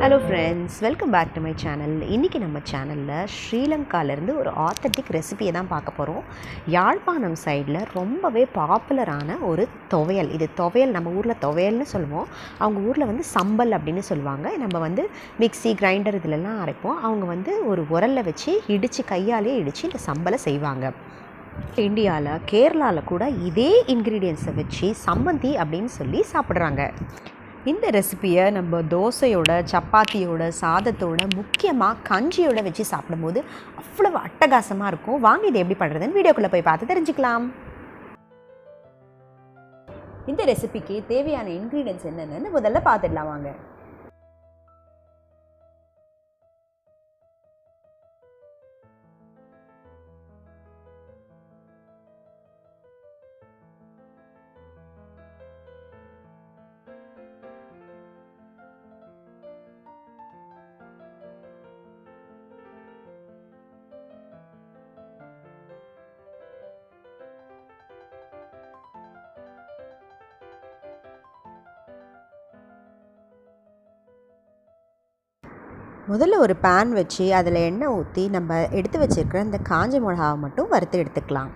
Hello friends, welcome back to my channel. இன்றைக்கி நம்ம சேனலில் ஸ்ரீலங்காவிலேருந்து ஒரு ஆத்தென்டிக் ரெசிபியை தான் பார்க்க போகிறோம். யாழ்ப்பாணம் சைடில் ரொம்பவே பாப்புலரான ஒரு துவையல். இது துவையல், நம்ம ஊரில் துவையல்னு சொல்லுவோம், அவங்க ஊரில் வந்து சம்பல் அப்படின்னு சொல்லுவாங்க. நம்ம வந்து மிக்ஸி கிரைண்டர் இதிலெல்லாம் அரைப்போம், அவங்க வந்து ஒரு உரலில் வச்சு இடித்து கையாலே இடித்து இந்த சம்பலை செய்வாங்க. இந்தியாவில் கேரளாவில் கூட இதே இன்க்ரீடியன்ஸை வச்சு சம்மந்தி அப்படின்னு சொல்லி சாப்பிட்றாங்க. இந்த ரெசிப்பியை நம்ம தோசையோட, சப்பாத்தியோட, சாதத்தோட, முக்கியமாக கஞ்சியோட வச்சு சாப்பிடும்போது அவ்வளவு அட்டகாசமாக இருக்கும். வாங்க இதை எப்படி பண்ணுறதுன்னு வீடியோக்குள்ளே போய் பார்த்து தெரிஞ்சுக்கலாம். இந்த ரெசிபிக்கு தேவையான இன்க்ரீடியன்ஸ் என்னென்னு முதல்ல பார்த்துடலாம் வாங்க. முதல்ல ஒரு பேன் வச்சு அதில் எண்ணெய் ஊற்றி நம்ம எடுத்து வச்சுருக்கிற இந்த காஞ்ச மிளகாவை மட்டும் வறுத்து எடுத்துக்கலாம்.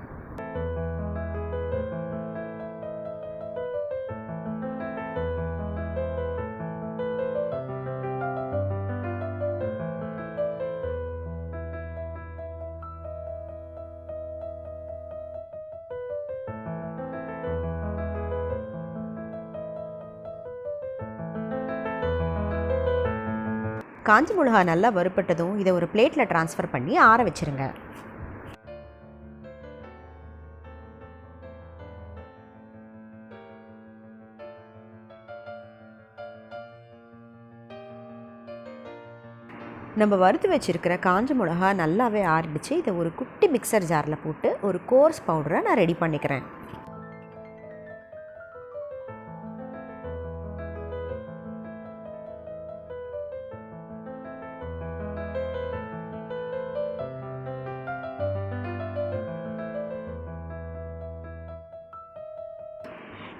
காஞ்சி மிளகா நல்லா வறுப்பட்டதும் இதை ஒரு பிளேட்டில் ட்ரான்ஸ்ஃபர் பண்ணி ஆற வச்சுருங்க. நம்ம வறுத்து வச்சுருக்கிற காஞ்ச மிளகா நல்லாவே ஆறிடுச்சு. இதை ஒரு குட்டி மிக்சர் ஜாரில் போட்டு ஒரு கோர்ஸ் பவுடரை நான் ரெடி பண்ணிக்கிறேன்.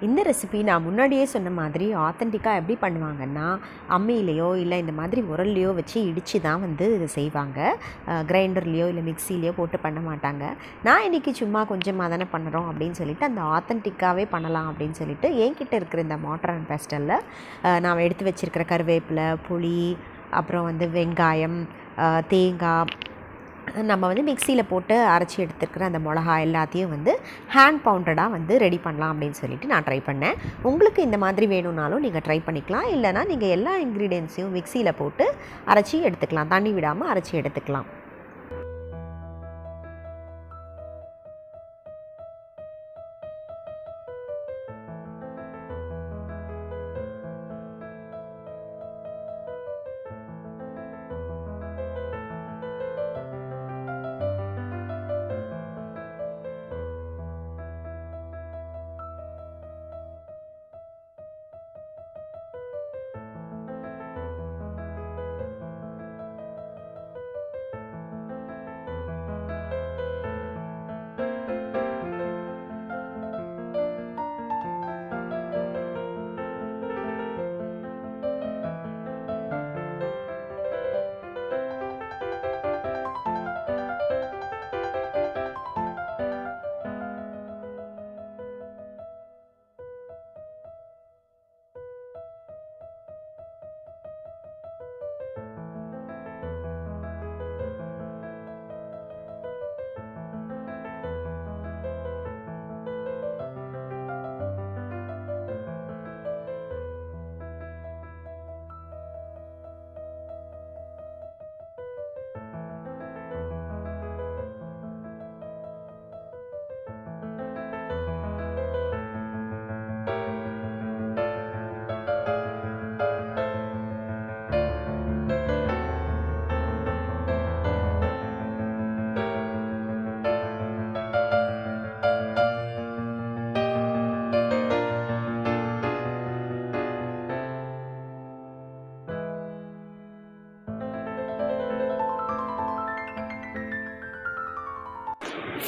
இந்த ரெசிபி நான் முன்னாடியே சொன்ன மாதிரி ஆத்தென்டிக்காக எப்படி பண்ணுவாங்கன்னா, அம்மியிலையோ இல்லை இந்த மாதிரி உரல்லையோ வச்சு இடித்து தான் வந்து இது செய்வாங்க. கிரைண்டர்லேயோ இல்லை மிக்சிலேயோ போட்டு பண்ண மாட்டாங்க. நான் இன்றைக்கி சும்மா கொஞ்சமாக தானே பண்ணுறோம் அப்படின்னு சொல்லிவிட்டு அந்த ஆத்தென்டிக்காகவே பண்ணலாம் அப்படின்னு சொல்லிட்டு என்கிட்ட இருக்கிற இந்த மார்டர் அண்ட் பெஸ்டலில் நான் எடுத்து வச்சுருக்கிற கருவேப்பிலை, புளி, அப்புறம் வந்து வெங்காயம், தேங்காய், நம்ம வந்து மிக்சியில் போட்டு அரைச்சி எடுத்துருக்கிற அந்த மிளகா எல்லாத்தையும் வந்து ஹேண்ட் பவுண்டடாக வந்து ரெடி பண்ணலாம் அப்படின்னு சொல்லிட்டு நான் ட்ரை பண்ணேன். உங்களுக்கு இந்த மாதிரி வேணும்னாலும் நீங்கள் ட்ரை பண்ணிக்கலாம். இல்லைனா நீங்கள் எல்லா இன்க்ரீடியன்ஸையும் மிக்சியில் போட்டு அரைச்சி எடுத்துக்கலாம், தண்ணி விடாமல் அரைச்சி எடுத்துக்கலாம்.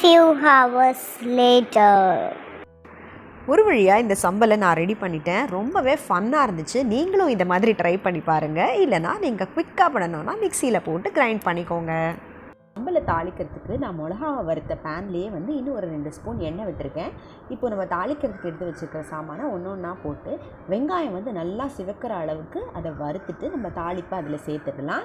Few hours later. ஒரு வழியாக இந்த சம்பலை நான் ரெடி பண்ணிட்டேன். ரொம்பவே ஃபன்னாக இருந்துச்சு. நீங்களும் இந்த மாதிரி ட்ரை பண்ணி பாருங்கள். இல்லைனா நீங்கள் குயிக்காக பண்ணணுன்னா மிக்சியில் போட்டு கிரைண்ட் பண்ணிக்கோங்க. சம்பலை தாளிக்கிறதுக்கு நான் மிளகாவை வறுத்த பேன்லேயே வந்து இன்னும் ஒரு 2 ஸ்பூன் எண்ணெய் விட்டுருக்கேன். இப்போ நம்ம தாளிக்கிறதுக்கு எடுத்து வச்சுருக்கிற சாமானை ஒன்று ஒன்றா போட்டு வெங்காயம் வந்து நல்லா சிவக்கிற அளவுக்கு அதை வறுத்துட்டு நம்ம தாளிப்பை அதில் சேர்த்துடலாம்.